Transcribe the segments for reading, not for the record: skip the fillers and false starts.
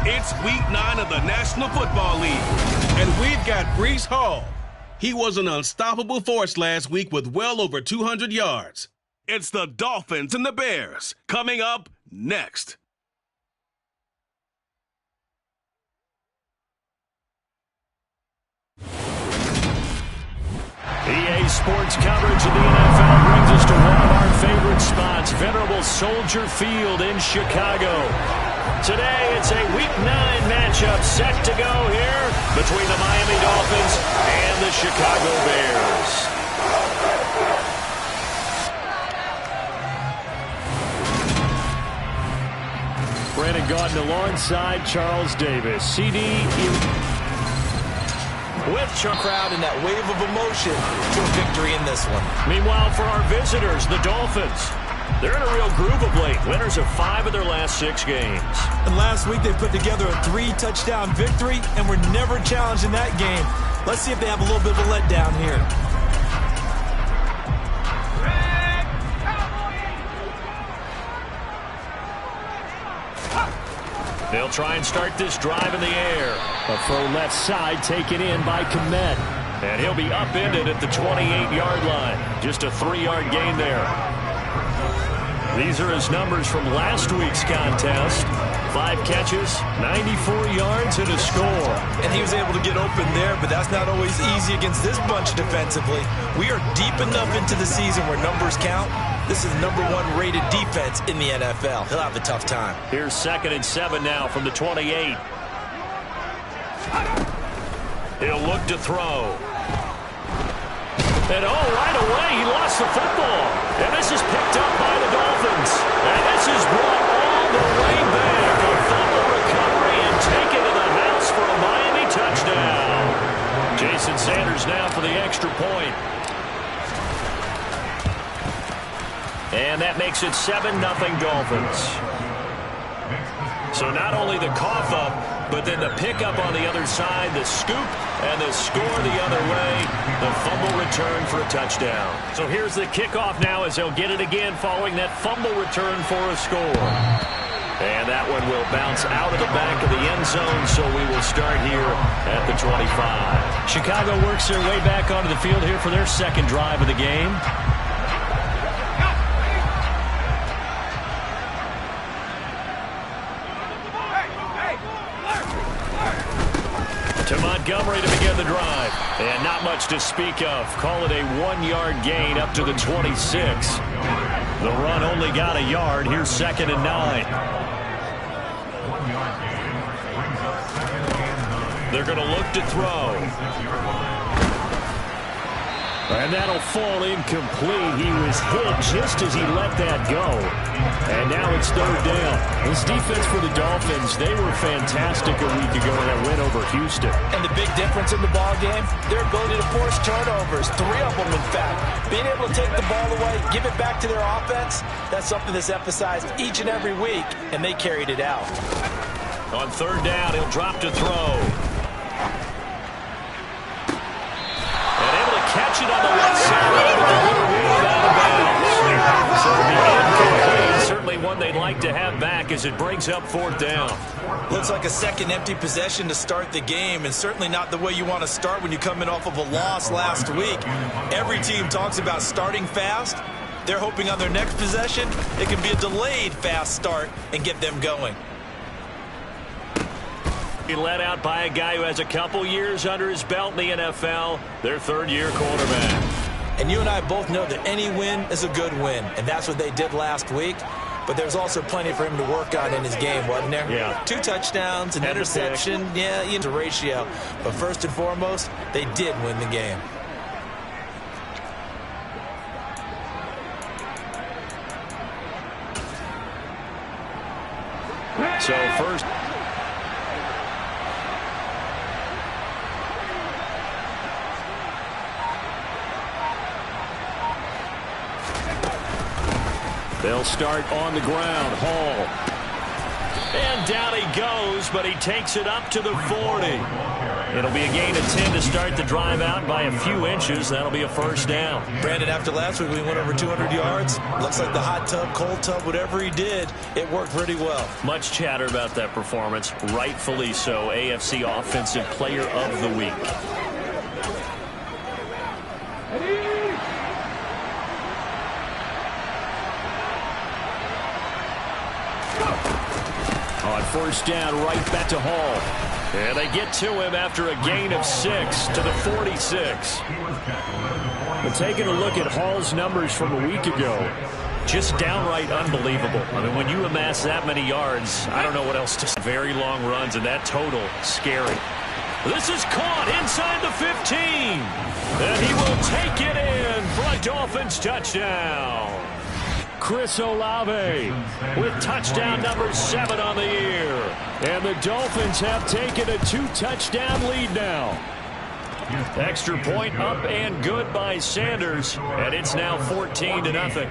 It's Week 9 of the National Football League, and we've got Breece Hall. He was an unstoppable force last week with well over 200 yards. It's the Dolphins and the Bears coming up next. EA Sports coverage of the NFL brings us to one of our favorite spots, venerable Soldier Field in Chicago. Today, it's a Week 9 matchup set to go here between the Miami Dolphins and the Chicago Bears. Brandon Gaudin alongside Charles Davis. CD with Chuck crowd and that wave of emotion to a victory in this one. Meanwhile, for our visitors, the Dolphins, they're in a real groove of late. Winners of 5 of their last 6 games. And last week they put together a 3-touchdown victory and were never challenged in that game. Let's see if they have a little bit of a letdown here. They'll try and start this drive in the air. A throw left side taken in by Komet. And he'll be upended at the 28-yard line. Just a 3-yard gain there. These are his numbers from last week's contest. 5 catches, 94 yards, and a score. And he was able to get open there, but that's not always easy against this bunch defensively. We are deep enough into the season where numbers count. This is #1 rated defense in the NFL. He'll have a tough time. Here's 2nd and 7 now from the 28. He'll look to throw. And right away, he lost the football. And this is picked up by the Dolphins. And this is brought all the way back. A fumble recovery and taken to the house for a Miami touchdown. Jason Sanders now for the extra point. And that makes it 7-0 Dolphins. So not only the cough up, but then the pickup on the other side, the scoop, and the score the other way. The fumble return for a touchdown. So here's the kickoff now as they'll get it again following that fumble return for a score. And that one will bounce out of the back of the end zone, so we will start here at the 25. Chicago works their way back onto the field here for their second drive of the game. To Montgomery to begin the drive. And not much to speak of. Call it a 1-yard gain up to the 26. The run only got a yard. Here's 2nd and 9. They're going to look to throw. And that'll fall incomplete. He was hit just as he let that go. And now it's 3rd down. This defense for the Dolphins, they were fantastic a week ago in that win over Houston. And the big difference in the ball game, their ability to force turnovers. 3 of them, in fact. Being able to take the ball away, give it back to their offense, that's something that's emphasized each and every week, and they carried it out. On 3rd down, he'll drop to throw. Catch it on the left side, but they're out of bounds. So it'll be incomplete. Certainly one they'd like to have back as it brings up 4th down. Looks like a second empty possession to start the game, and certainly not the way you want to start when you're coming off of a loss last week. Every team talks about starting fast. They're hoping on their next possession it can be a delayed fast start and get them going. Led out by a guy who has a couple years under his belt in the NFL, their 3rd-year quarterback. And you and I both know that any win is a good win, and that's what they did last week. But there's also plenty for him to work on in his game, wasn't there? Yeah. 2 touchdowns, an interception, the ratio. But first and foremost, they did win the game. So first... They'll start on the ground. Hall. And down he goes, but he takes it up to the 40. It'll be a gain of 10 to start the drive out by a few inches. That'll be a first down. Brandon, after last week, we went over 200 yards. Looks like the hot tub, cold tub, whatever he did, it worked pretty well. Much chatter about that performance. Rightfully so. AFC Offensive Player of the Week. On first down, right back to Hall. And they get to him after a gain of 6 to the 46. But taking a look at Hall's numbers from a week ago, just downright unbelievable. I mean, when you amass that many yards, I don't know what else to say. Very long runs, and that total, scary. This is caught inside the 15. And he will take it in for a Dolphins touchdown. Chris Olave with touchdown number 7 on the year. And the Dolphins have taken a 2-touchdown lead now. Extra point up and good by Sanders. And it's now 14-0.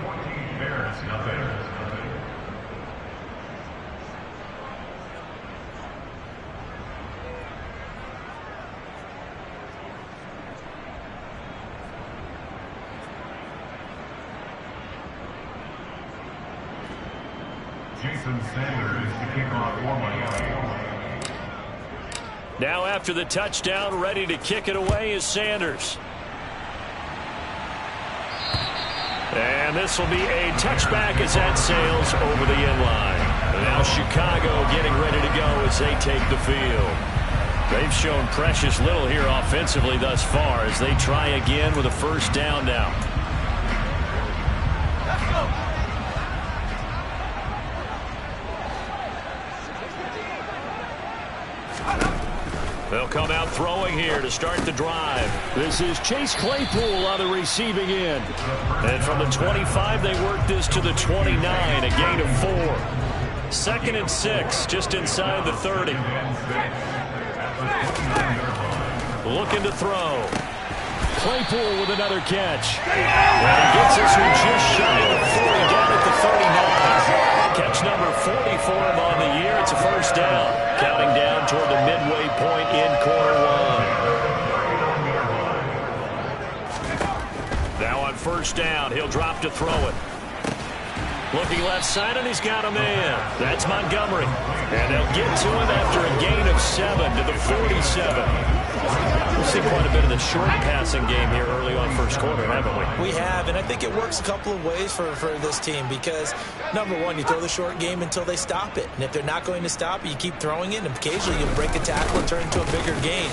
Now after the touchdown, ready to kick it away is Sanders. And this will be a touchback as that sails over the inline. Now Chicago getting ready to go as they take the field. They've shown precious little here offensively thus far as they try again with a first down now. They'll come out throwing here to start the drive. This is Chase Claypool on the receiving end. And from the 25, they work this to the 29, a gain of 4. 2nd and 6, just inside the 30. Looking to throw. Claypool with another catch. And he gets us from just shy of 40 down at the 39. Catch number 40 for him on the year. It's a first down. Counting down toward the midway point in quarter 1. Now on first down, he'll drop to throw it. Looking left side, and he's got a man. That's Montgomery. And they'll get to him after a gain of 7 to the 47. We've seen quite a bit of the short passing game here early on first quarter, haven't we? We have, and I think it works a couple of ways for this team because, number one, you throw the short game until they stop it. And if they're not going to stop it, you keep throwing it, and occasionally you'll break a tackle and turn into a bigger gain.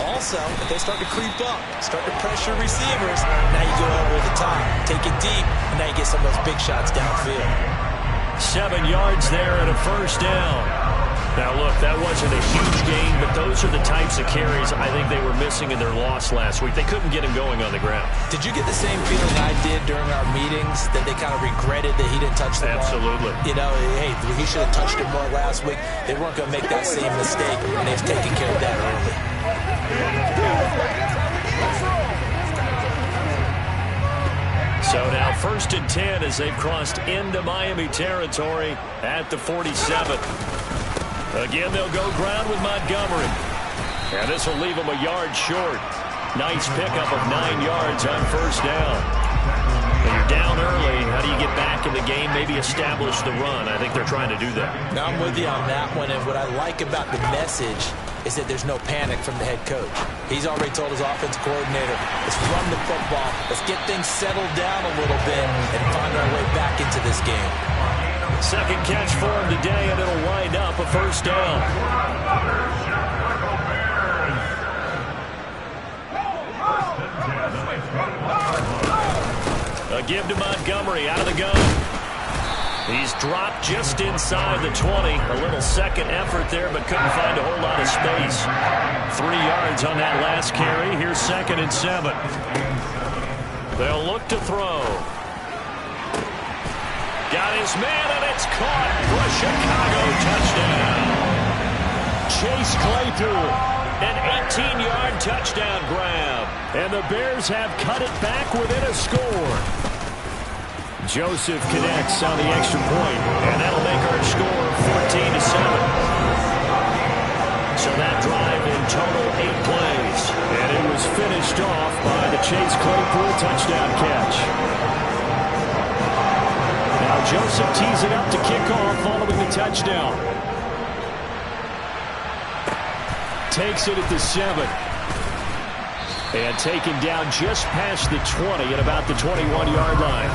Also, if they start to creep up, start to pressure receivers, now you go over the top, take it deep, and now you get some of those big shots downfield. 7 yards there and a first down. Now, look, that wasn't a huge gain, but those are the types of carries I think they were missing in their loss last week. They couldn't get him going on the ground. Did you get the same feeling I did during our meetings, that they kind of regretted that he didn't touch the ball? Absolutely. You know, hey, he should have touched it more last week. They weren't going to make that same mistake, and they've taken care of that early. So now 1st and 10 as they've crossed into Miami territory at the 47. Again, they'll go ground with Montgomery. And this will leave them a yard short. Nice pickup of 9 yards on first down. When you're down early, how do you get back in the game, maybe establish the run? I think they're trying to do that. Now I'm with you on that one, and what I like about the message is that there's no panic from the head coach. He's already told his offensive coordinator, let's run the football, let's get things settled down a little bit and find our way back into this game. Second catch for him today, and it'll wind up a first down. A give to Montgomery out of the gun. He's dropped just inside the 20. A little second effort there, but couldn't find a whole lot of space. 3 yards on that last carry. Here's 2nd and 7. They'll look to throw. Got his man, and it's caught for a Chicago touchdown. Chase Claypool, an 18-yard touchdown grab. And the Bears have cut it back within a score. Joseph connects on the extra point, and that'll make our score 14-7. Chase Claypool touchdown catch. Now Joseph tees it up to kick off following the touchdown. Takes it at the 7. And taken down just past the 20 at about the 21-yard line.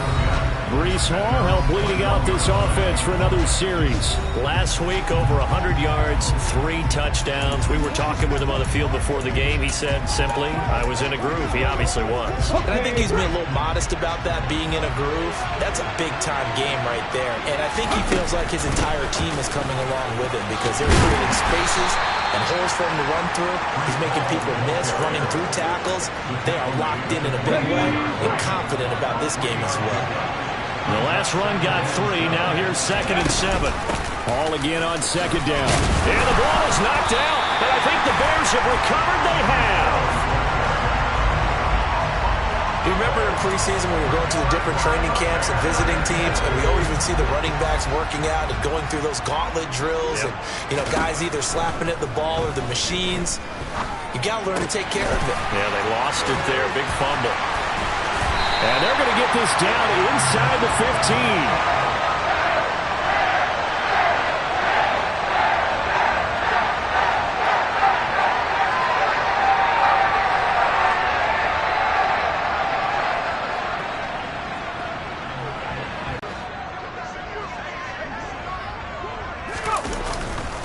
Breece Hall helped bleeding out this offense for another series. Last week, over 100 yards, 3 touchdowns. We were talking with him on the field before the game. He said simply, I was in a groove. He obviously was. And I think he's been a little modest about that, being in a groove. That's a big-time game right there. And I think he feels like his entire team is coming along with him because they're creating spaces and holes for him to run through. He's making people miss, running through tackles. They are locked in a big way and confident about this game as well. The last run got 3. Now here's 2nd and 7. All again on 2nd down. And the ball is knocked out. And I think the Bears have recovered. They have. You remember in preseason when we were going to the different training camps and visiting teams, and we always would see the running backs working out and going through those gauntlet drills, and guys either slapping at the ball or the machines. You got to learn to take care of it. Yeah, they lost it there. Big fumble. And they're going to get this down inside the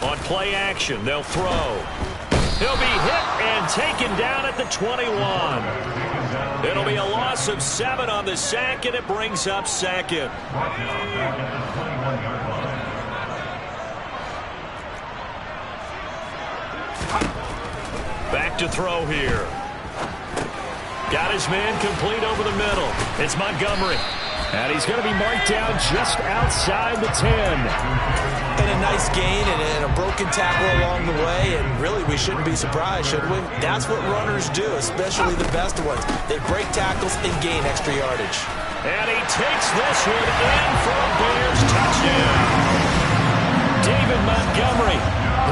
15. On play action, they'll throw. He'll be hit and taken down at the 21. It'll be a loss of 7 on the sack, and it brings up 2nd. Back to throw here. Got his man complete over the middle. It's Montgomery. And he's going to be marked down just outside the 10. And a nice gain and a broken tackle along the way, and really we shouldn't be surprised, should we? That's what runners do, especially the best ones. They break tackles and gain extra yardage. And he takes this one in for a Bears touchdown. David Montgomery,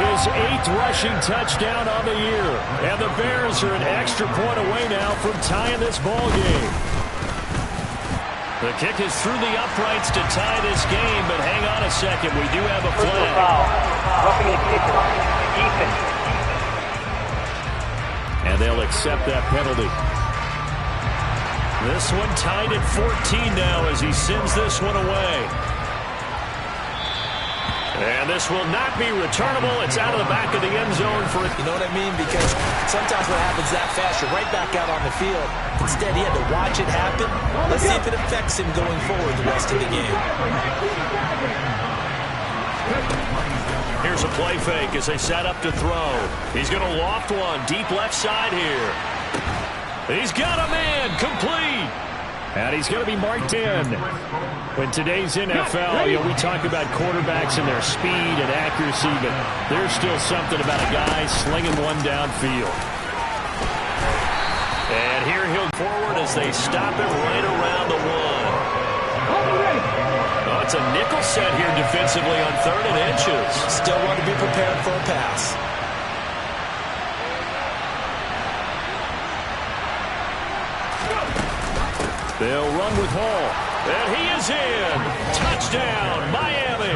his 8th rushing touchdown on the year. And the Bears are an extra point away now from tying this ball game. The kick is through the uprights to tie this game, but hang on a second. We do have a flag. Roughing the kicker. Defense. And they'll accept that penalty. This one tied at 14 now as he sends this one away. And this will not be returnable. It's out of the back of the end zone for it. You know what I mean? Because sometimes what happens that fast, you're right back out on the field. Instead, he had to watch it happen. Let's see if it affects him going forward the rest of the game. Here's a play fake as they set up to throw. He's going to loft one deep left side here. He's got a man complete. And he's going to be marked in. In today's NFL, we talk about quarterbacks and their speed and accuracy, but there's still something about a guy slinging one downfield. And here he'll forward as they stop it right around the 1. Oh, it's a nickel set here defensively on 3rd and inches. Still want to be prepared for a pass. They'll run with Hall. And he is in. Touchdown, Miami.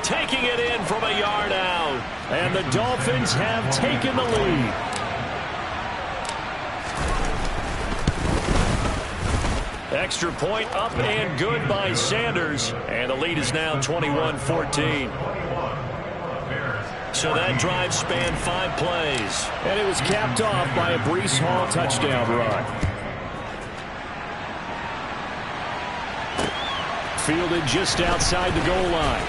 Taking it in from a yard out. And the Dolphins have taken the lead. Extra point up and good by Sanders. And the lead is now 21-14. So that drive spanned 5 plays. And it was capped off by a Breece Hall touchdown run. Fielded just outside the goal line.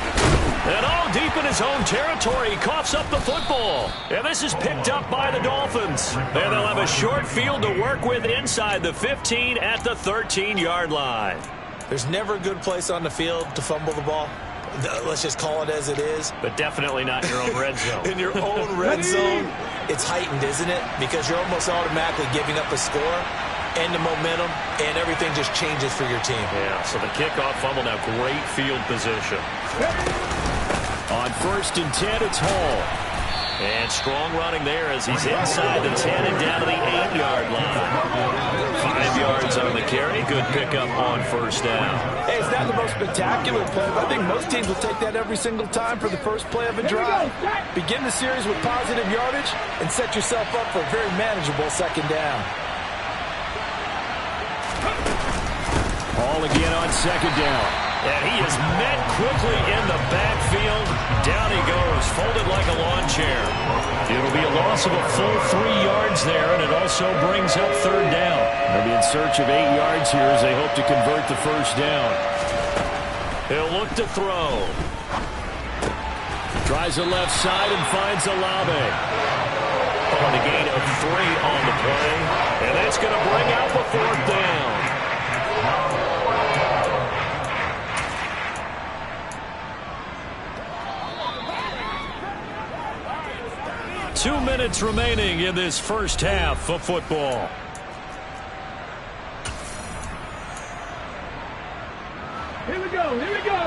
And all deep in his own territory, he coughs up the football. And this is picked up by the Dolphins. And they'll have a short field to work with inside the 15 at the 13-yard line. There's never a good place on the field to fumble the ball. Let's just call it as it is. But definitely not in your own red zone. In your own red zone, it's heightened, isn't it? Because you're almost automatically giving up a score and the momentum, and everything just changes for your team. Yeah, so the kickoff fumble now, great field position. On 1st and 10, it's Hall. And strong running there as he's inside the 10 and down to the 8-yard line. 5 yards on the carry. Good pickup on 1st down. Hey, it's not the most spectacular play, but I think most teams will take that every single time for the first play of a drive. Begin the series with positive yardage and set yourself up for a very manageable 2nd down. Hall again on 2nd down. And he is met quickly in the backfield. Down he goes, folded like a lawn chair. It'll be a loss of a full 3 yards there, and it also brings up 3rd down. They'll be in search of 8 yards here as they hope to convert the 1st down. He'll look to throw. Tries the left side and finds Olave. On the gain of 3 on the play. And that's going to bring out the 4th down. Two minutes remaining in this first half of football. Here we go, here we go.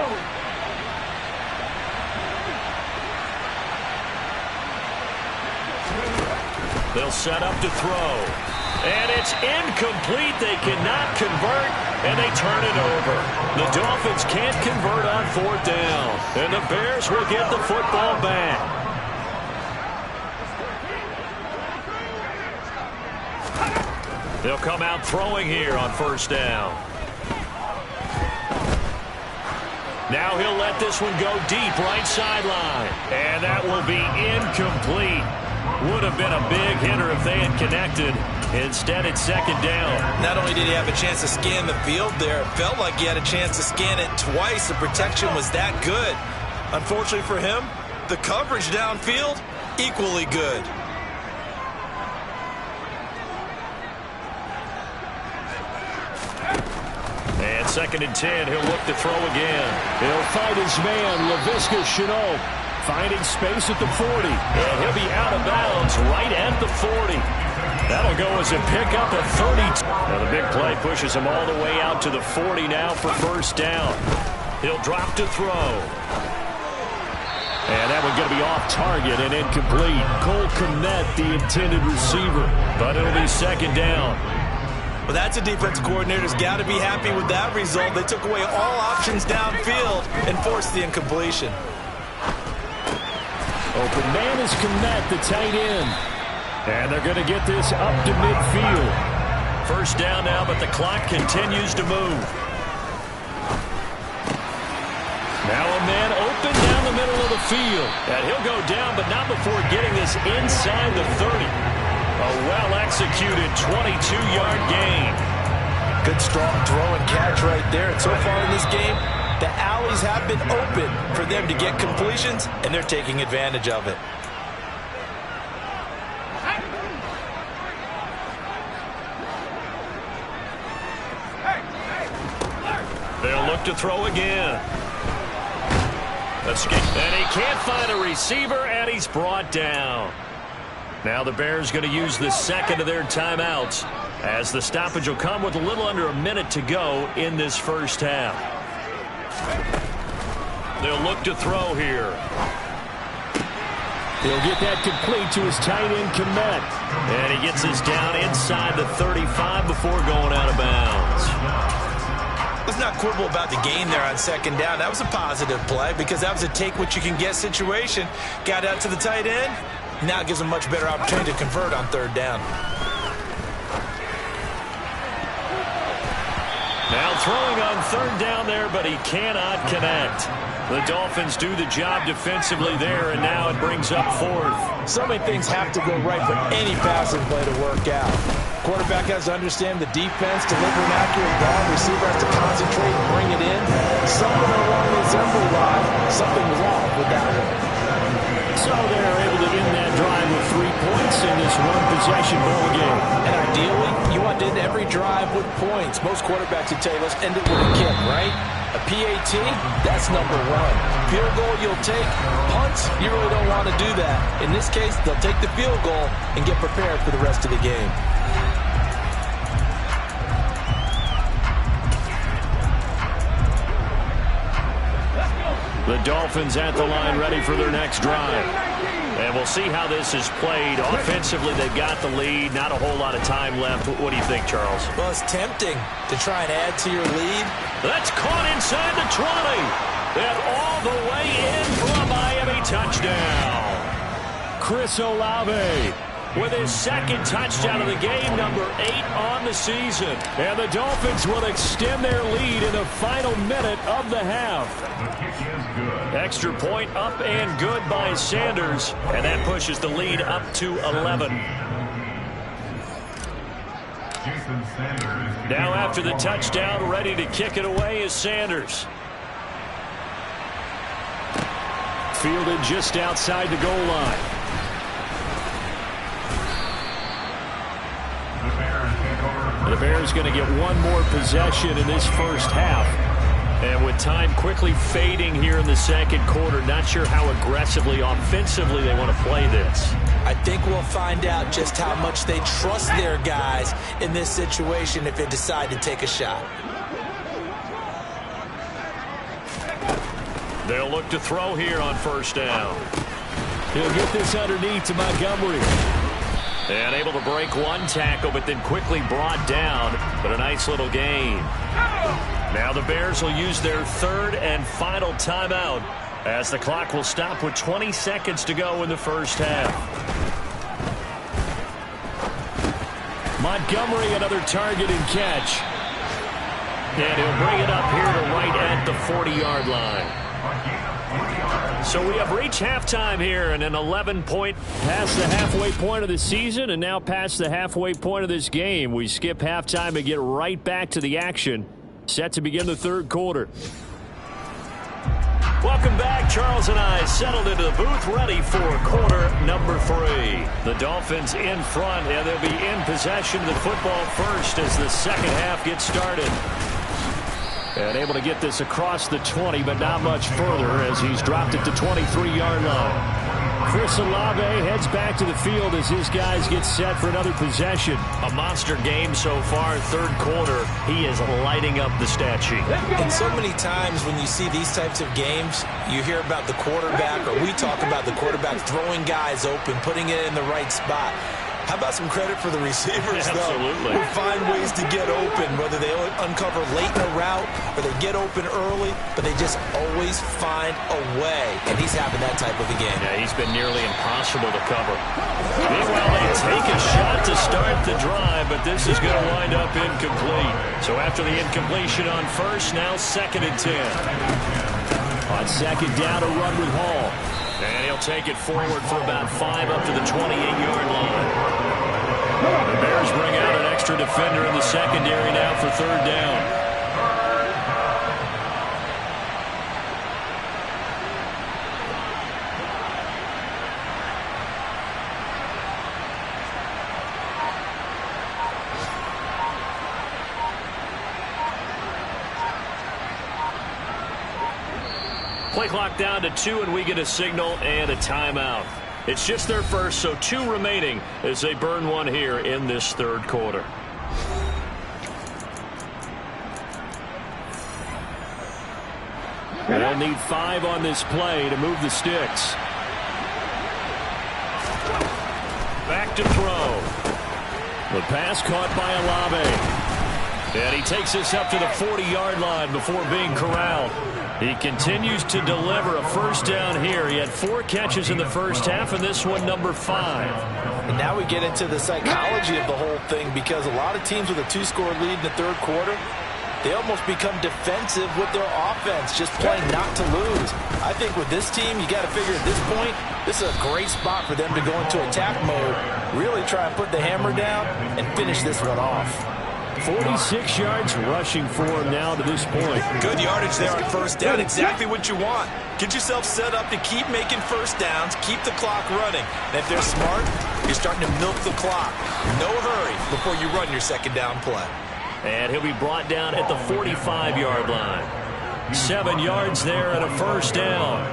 They'll set up to throw. And it's incomplete. They cannot convert, and they turn it over. The Dolphins can't convert on 4th down. And the Bears will get the football back. They'll come out throwing here on 1st down. Now he'll let this one go deep right sideline. And that will be incomplete. Would have been a big hitter if they had connected. Instead, it's 2nd down. Not only did he have a chance to scan the field there, it felt like he had a chance to scan it twice. The protection was that good. Unfortunately for him, the coverage downfield, equally good. And 2nd and 10, he'll look to throw again. He'll find his man, Laviska Shenault, finding space at the 40. And he'll be out of bounds right at the 40. That'll go as a pickup at 30. Now the big play pushes him all the way out to the 40 now for 1st down. He'll drop to throw. And that one going to be off target and incomplete. Cole Kmet, the intended receiver. But it'll be 2nd down. Well, that's a defensive coordinator's got to be happy with that result. They took away all options downfield and forced the incompletion. Open man is Kmet, the tight end. And they're going to get this up to midfield. 1st down now, but the clock continues to move. Now a man open down the middle of the field. And he'll go down, but not before getting this inside the 30. A well-executed 22-yard gain. Good, strong throw and catch right there. And so far in this game, the alleys have been open for them to get completions, and they're taking advantage of it. They'll look to throw again. And he can't find a receiver, and he's brought down. Now the Bears going to use the 2nd of their timeouts as the stoppage will come with a little under a minute to go in this first half. They'll look to throw here. He'll get that complete to his tight end, Kmet. And he gets this down inside the 35 before going out of bounds. Let's not quibble about the gain there on 2nd down. That was a positive play because that was a take-what-you-can-get situation. Got out to the tight end. Now it gives them a much better opportunity to convert on 3rd down. throwing on third down there, but he cannot connect. The Dolphins do the job defensively there, and now it brings up fourth. So many things have to go right for any passing play to work out. Quarterback has to understand the defense, deliver an accurate ball, receiver has to concentrate and bring it in. Something along the assembly line, something's off with that one. So they're able to end that drive with 3 points in this one-possession ball game. And ideally, you want to end every drive with points. Most quarterbacks would tell you, let's end it with a kick, right? A PAT, that's number one. Field goal you'll take. Punts, you really don't want to do that. In this case, they'll take the field goal and get prepared for the rest of the game. The Dolphins at the line ready for their next drive. And we'll see how this is played. Offensively, they've got the lead. Not a whole lot of time left. What do you think, Charles? Well, it's tempting to try and add to your lead. That's caught inside the 20. And all the way in for a Miami touchdown. Chris Olave with his second touchdown of the game, number 8 on the season. And the Dolphins will extend their lead in the final minute of the half. Extra point up and good by Sanders. And that pushes the lead up to 11. Now after the touchdown, ready to kick it away is Sanders. Fielded just outside the goal line. The Bears going to get one more possession in this first half. And with time quickly fading here in the second quarter, not sure how aggressively, offensively they want to play this. I think we'll find out just how much they trust their guys in this situation if they decide to take a shot. They'll look to throw here on first down. He'll get this underneath to Montgomery. And able to break one tackle, but then quickly brought down. But a nice little gain. Now the Bears will use their third and final timeout as the clock will stop with 20 seconds to go in the first half. Montgomery, another target and catch. And he'll bring it up here to right at the 40-yard line. So we have reached halftime here, and an 11-point past the halfway point of the season, and now past the halfway point of this game. We skip halftime and get right back to the action. Set to begin the third quarter. Welcome back. Charles and I settled into the booth, ready for quarter number 3. The Dolphins in front, and they'll be in possession of the football first as the second half gets started. And able to get this across the 20, but not much further as he's dropped it to 23-yard line. Chris Olave heads back to the field as his guys get set for another possession. A monster game so far, third quarter. He is lighting up the stat sheet. And so many times when you see these types of games, you hear about the quarterback, or we talk about the quarterback throwing guys open, putting it in the right spot. How about some credit for the receivers, though? Absolutely. Who find ways to get open, whether they uncover late in a route or they get open early, but they just always find a way. And he's having that type of a game. Yeah, he's been nearly impossible to cover. Meanwhile, they take a shot to start the drive, but this is going to wind up incomplete. So after the incompletion on first, now 2nd and 10. On second down, a run with Hall. And he'll take it forward for about 5 up to the 28-yard line. The Bears bring out an extra defender in the secondary now for third down. Play clock down to 2, and we get a signal and a timeout. It's just their first, so 2 remaining as they burn one here in this third quarter. They'll need 5 on this play to move the sticks. Back to throw. The pass caught by Olave. And he takes this up to the 40-yard line before being corralled. He continues to deliver a first down here. He had 4 catches in the first half, and this one number 5. And now we get into the psychology of the whole thing, because a lot of teams with a 2-score lead in the third quarter, they almost become defensive with their offense, just playing not to lose. I think with this team, you got to figure at this point, this is a great spot for them to go into attack mode, really try and put the hammer down and finish this one off. 46 yards rushing for him now to this point. Good yardage there on first down. Exactly what you want. Get yourself set up to keep making first downs, keep the clock running. And if they're smart, you're starting to milk the clock. No hurry before you run your second down play. And he'll be brought down at the 45-yard line. 7 yards there and a first down.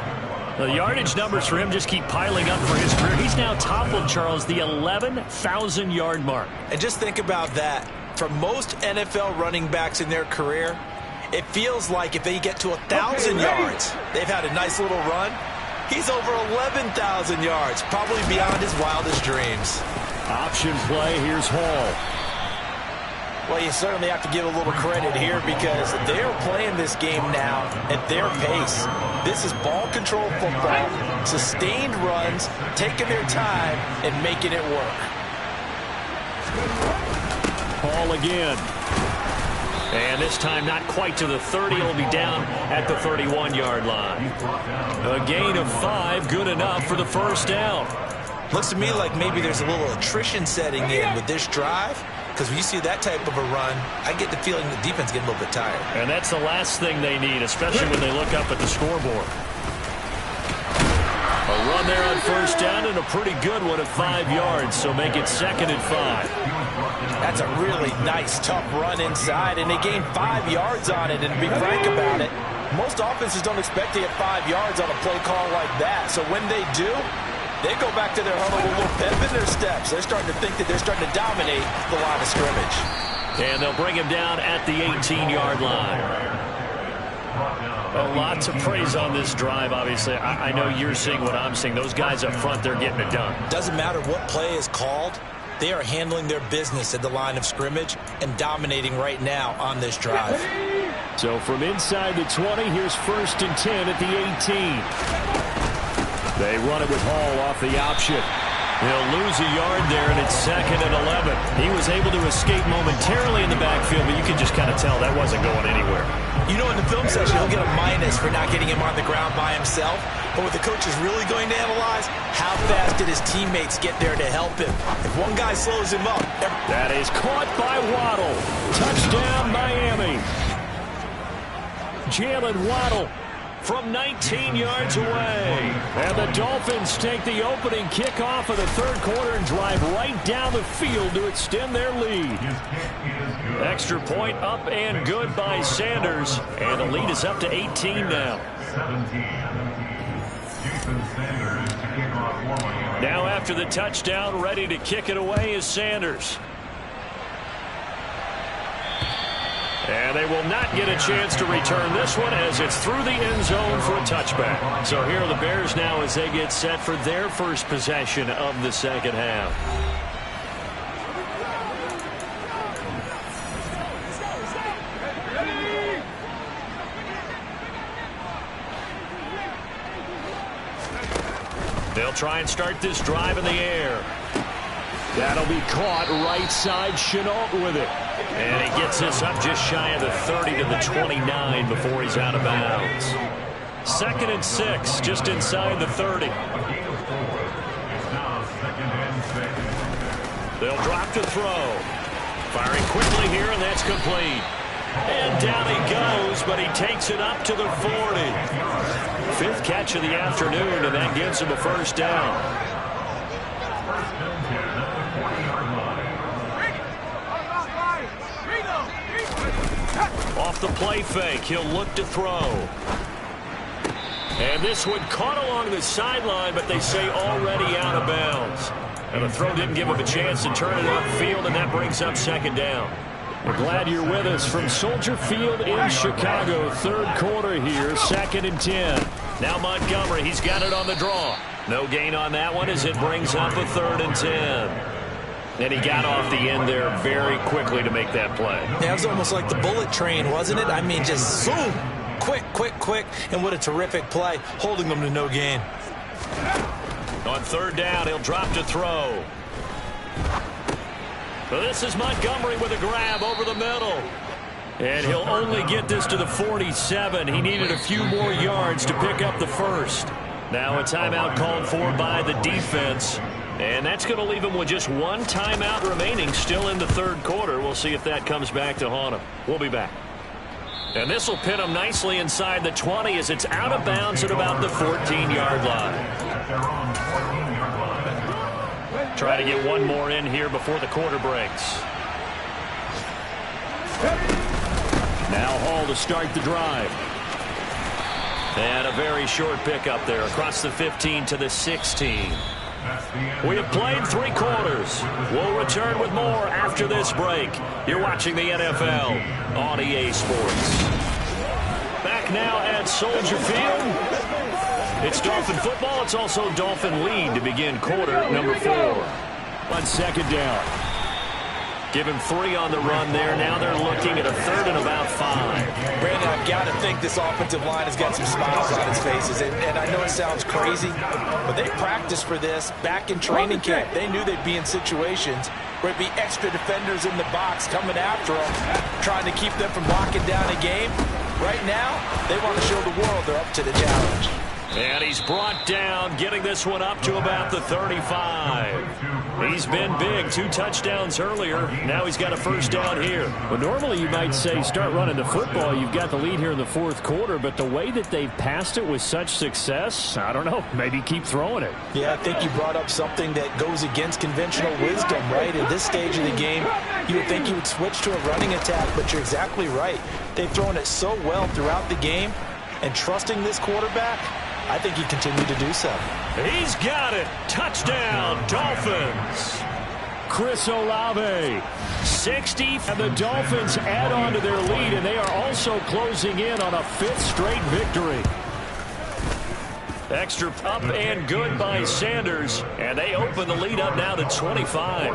The yardage numbers for him just keep piling up for his career. He's now toppled, Charles, the 11,000-yard mark. And just think about that. For most NFL running backs in their career, it feels like if they get to 1,000 yards, they've had a nice little run. He's over 11,000 yards, probably beyond his wildest dreams. Option play, here's Hall. Well, you certainly have to give a little credit here because they're playing this game now at their pace. This is ball control football, sustained runs, taking their time and making it work. Hall again. And this time not quite to the 30. He'll be down at the 31-yard line. A gain of 5, good enough for the first down. Looks to me like maybe there's a little attrition setting in with this drive. Because when you see that type of a run, I get the feeling the defense getting a little bit tired. And that's the last thing they need, especially when they look up at the scoreboard. A run there on first down and a pretty good one at 5 yards, so make it 2nd and 5. That's a really nice, tough run inside, and they gained 5 yards on it. And to be frank about it, most offenses don't expect to get 5 yards on a play call like that. So when they do, they go back to their huddle with a little pep in their steps. They're starting to think that they're starting to dominate the line of scrimmage. And they'll bring him down at the 18-yard line. Lots of praise on this drive, obviously. I know you're seeing what I'm seeing. Those guys up front, they're getting it done. Doesn't matter what play is called. They are handling their business at the line of scrimmage and dominating right now on this drive. So from inside the 20, here's 1st and 10 at the 18. They run it with Hall off the option. He'll lose a yard there, and it's 2nd and 11. He was able to escape momentarily in the backfield, but you can just kind of tell that wasn't going anywhere. You know, in the film session, he'll get a minus for not getting him on the ground by himself. But what the coach is really going to analyze, how fast did his teammates get there to help him? If one guy slows him up. That is caught by Waddle. Touchdown, Miami. Jalen Waddle from 19 yards away. And the Dolphins take the opening kickoff of the 3rd quarter and drive right down the field to extend their lead. Extra point up and good by Sanders. And the lead is up to 18 now. Now after the touchdown, ready to kick it away is Sanders. And they will not get a chance to return this one as it's through the end zone for a touchback. So here are the Bears now as they get set for their first possession of the second half. They'll try and start this drive in the air. That'll be caught right side. Chenault with it. And he gets this up just shy of the 30 to the 29 before he's out of bounds. 2nd and 6, just inside the 30. They'll drop to throw. Firing quickly here, and that's complete. And down he goes, but he takes it up to the 40. 5th catch of the afternoon, and that gives him a first down. Off the play fake, he'll look to throw. And this one caught along the sideline, but they say already out of bounds. And the throw didn't give him a chance to turn it upfield, and that brings up 2nd down. We're glad you're with us from Soldier Field in Chicago. 3rd quarter here, 2nd and 10. Now Montgomery, he's got it on the draw. No gain on that one as it brings up a 3rd and 10. And he got off the end there very quickly to make that play. Yeah, it was almost like the bullet train, wasn't it? I mean, just zoom. Quick, quick, quick. And what a terrific play, holding them to no gain. On 3rd down, he'll drop to throw. So this is Montgomery with a grab over the middle. And he'll only get this to the 47. He needed a few more yards to pick up the first. Now a timeout called for by the defense. And that's going to leave him with just one timeout remaining still in the third quarter. We'll see if that comes back to haunt him. We'll be back. And this will pin him nicely inside the 20 as it's out of bounds at about the 14-yard line. Try to get one more in here before the quarter breaks. Now Hall to start the drive. And a very short pickup there across the 15 to the 16. We have played 3 quarters. We'll return with more after this break. You're watching the NFL on EA Sports. Back now at Soldier Field. It's Dolphin football. It's also Dolphin lead to begin quarter number 4. On second down. Give him 3 on the run there. Now they're looking at a third and about 5. Brandon, I've got to think this offensive line has got some smiles on its faces. And I know it sounds crazy, but they practiced for this back in training camp. They knew they'd be in situations where it'd be extra defenders in the box coming after them, trying to keep them from locking down a game. Right now, they want to show the world they're up to the challenge. And he's brought down, getting this one up to about the 35. He's been big. 2 touchdowns earlier. Now he's got a first down here. Well, normally you might say start running the football. You've got the lead here in the fourth quarter, but the way that they've passed it with such success, I don't know, maybe keep throwing it. Yeah, I think you brought up something that goes against conventional wisdom, right? At this stage of the game, you would think you would switch to a running attack, but you're exactly right. They've thrown it so well throughout the game, and trusting this quarterback, I think he continued to do so. He's got it. Touchdown, Dolphins. Chris Olave, 60, and the Dolphins add on to their lead, and they are also closing in on a 5th straight victory. Extra up and good by Sanders, and they open the lead up now to 25.